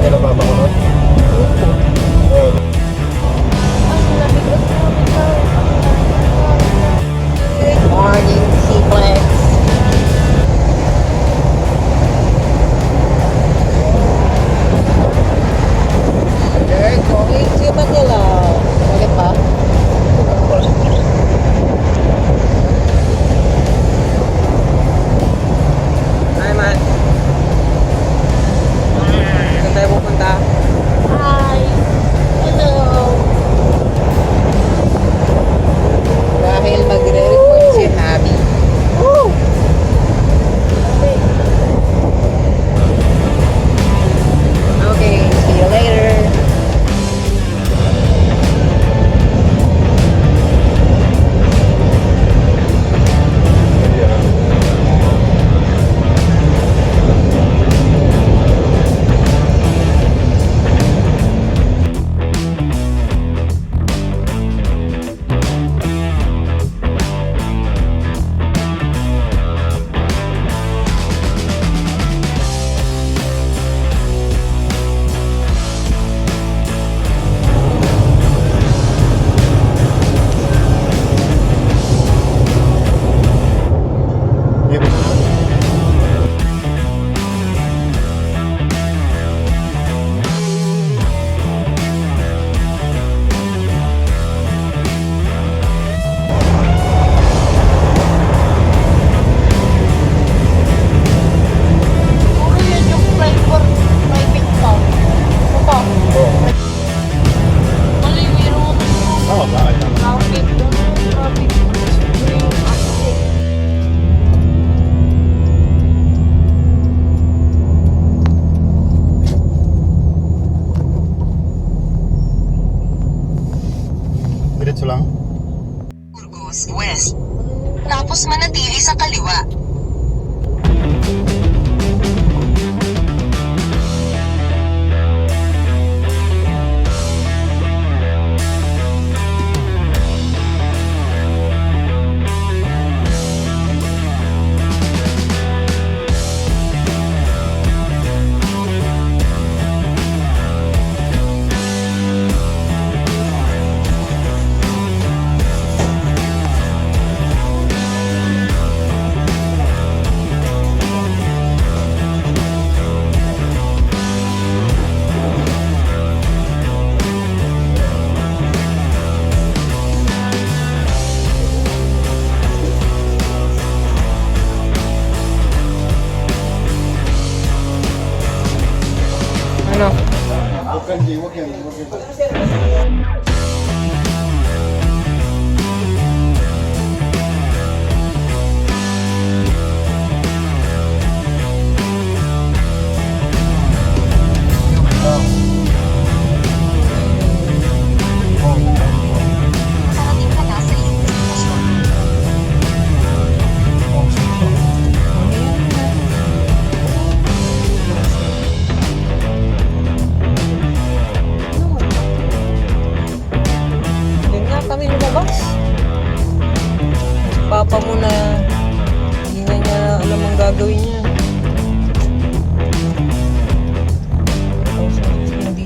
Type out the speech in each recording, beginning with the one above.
nila papakunod? Oo. Good morning, Seaplex. They're going to Manila. Bakit ba? Hi, man. Saan tayo pupunta? Hi. Hello. Dahil magre-report si Habi. Woo! Okay, see you later. Puro yun yung private car. Ito. Mali, mayroon Oo, bakit? traffic doon. Traffic. Yung accident. Diretso lang? Burgos West. Tapos manatili sa kaliwa. Ano? Huwag yan. Nakarating ka na sa iyong destinasyon. Yun nga kami lumabas. Papa mo na hindi na niya alam ang gagawin niya. Hindi.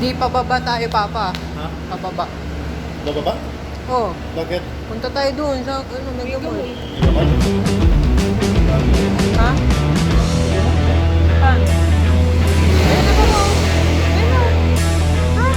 Di pababa tayo, Papa. Ha? Pababa. Bababa? Oh, Bakit? punta tayo doon sa ano, Mega Mall. Bababa? Ha? Saan? Ayun na ba mo? Ayun na. Ha?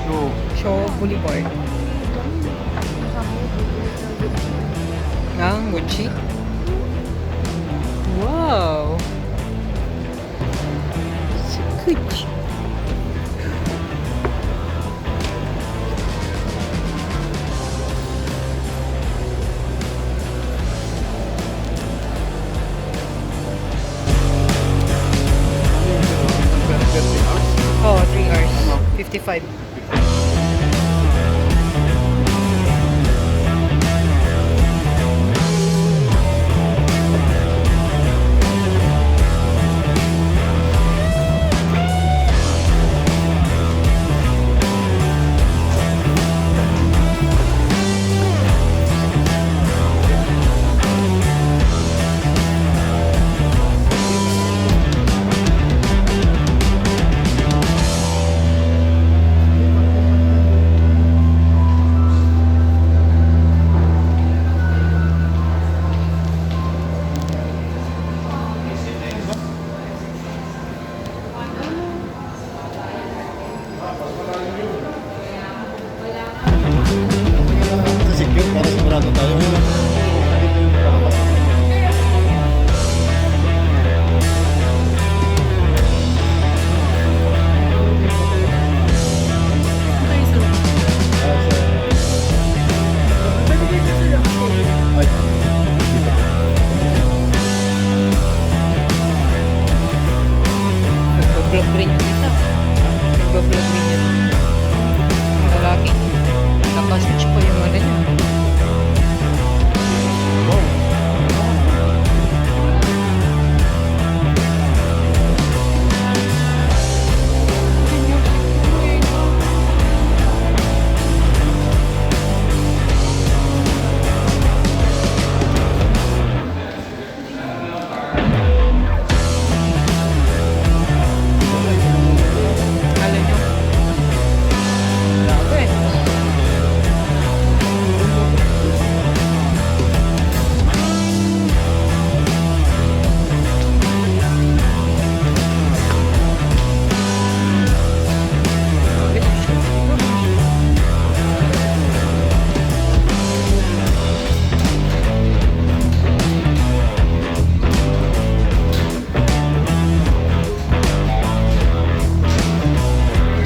Shaw Boulevard. Ang Gucci. Wow! It's Gucci. Oh, 3 hours. 55. Sa secure, para sigurado tayo. Ay. Nagbablog rin yung isa. Nagbablog rin yun. Ang lalaki. Nakaswitch pa yung ano niya. Alam niyo. Wala ko eh.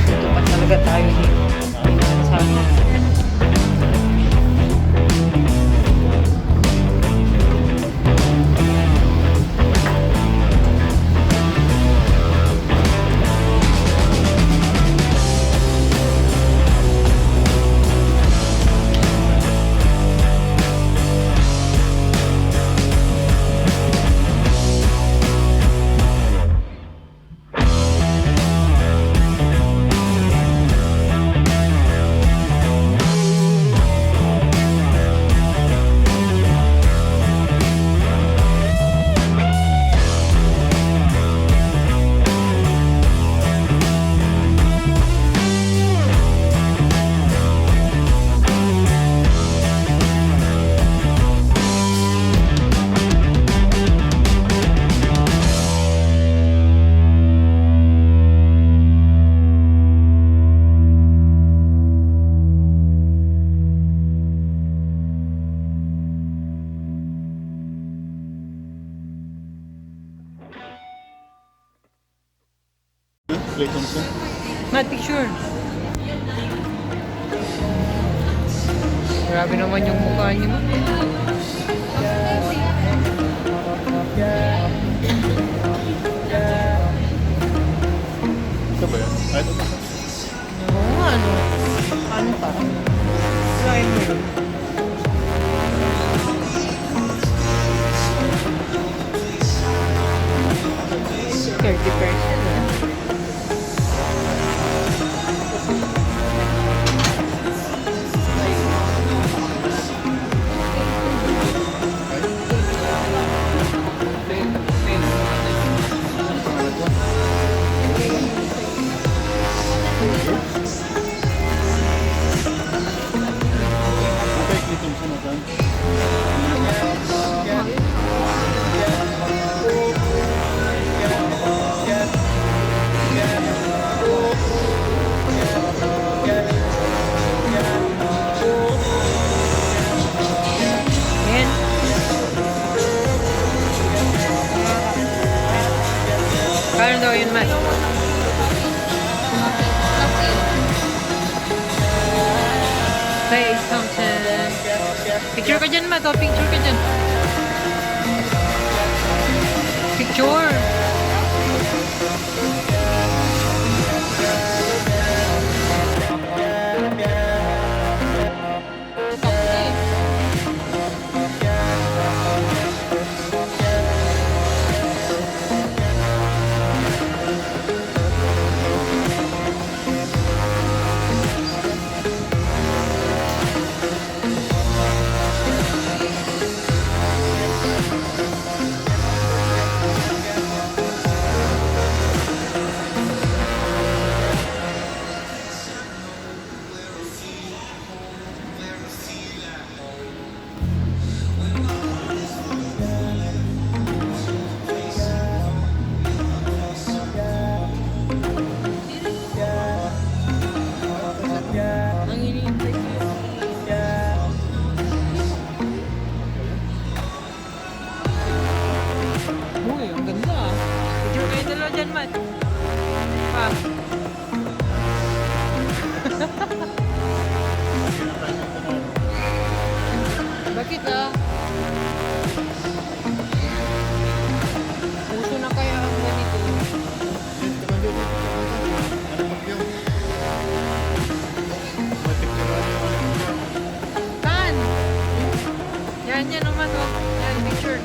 Ito pa talaga tayo dito. Sa amin. Play Thompson. Matt, picture. Grabe naman yung mukha niyo. Ito ba yan? Ay, ito ba? Oo nga, ano? Ano pa? Try mo yun. Picture ka dyan, Mat. Oh, picture ka dyan. Picture. Ang iniintay ko yun. Uy, ang ganda ah. Picture kayo dalawa dyan, Mat. Pa. Bakit ah? Puso na kaya ang ganito. Ano pag yung? May picture ano yung ano yung- Saan? Yan, yan naman oh. Yan, picture.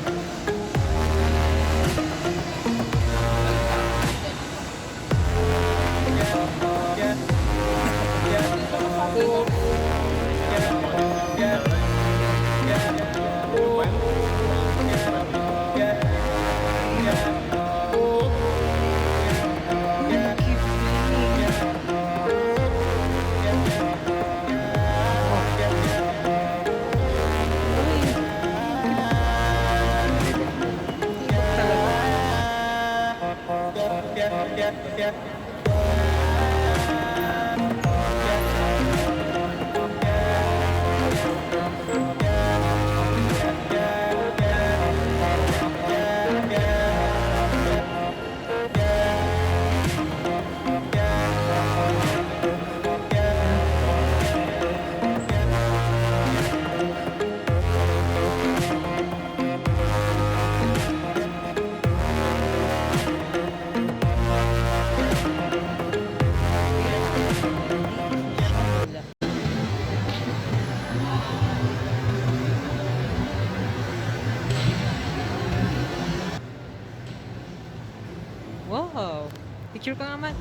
Wow! Picture ka nga, Mat.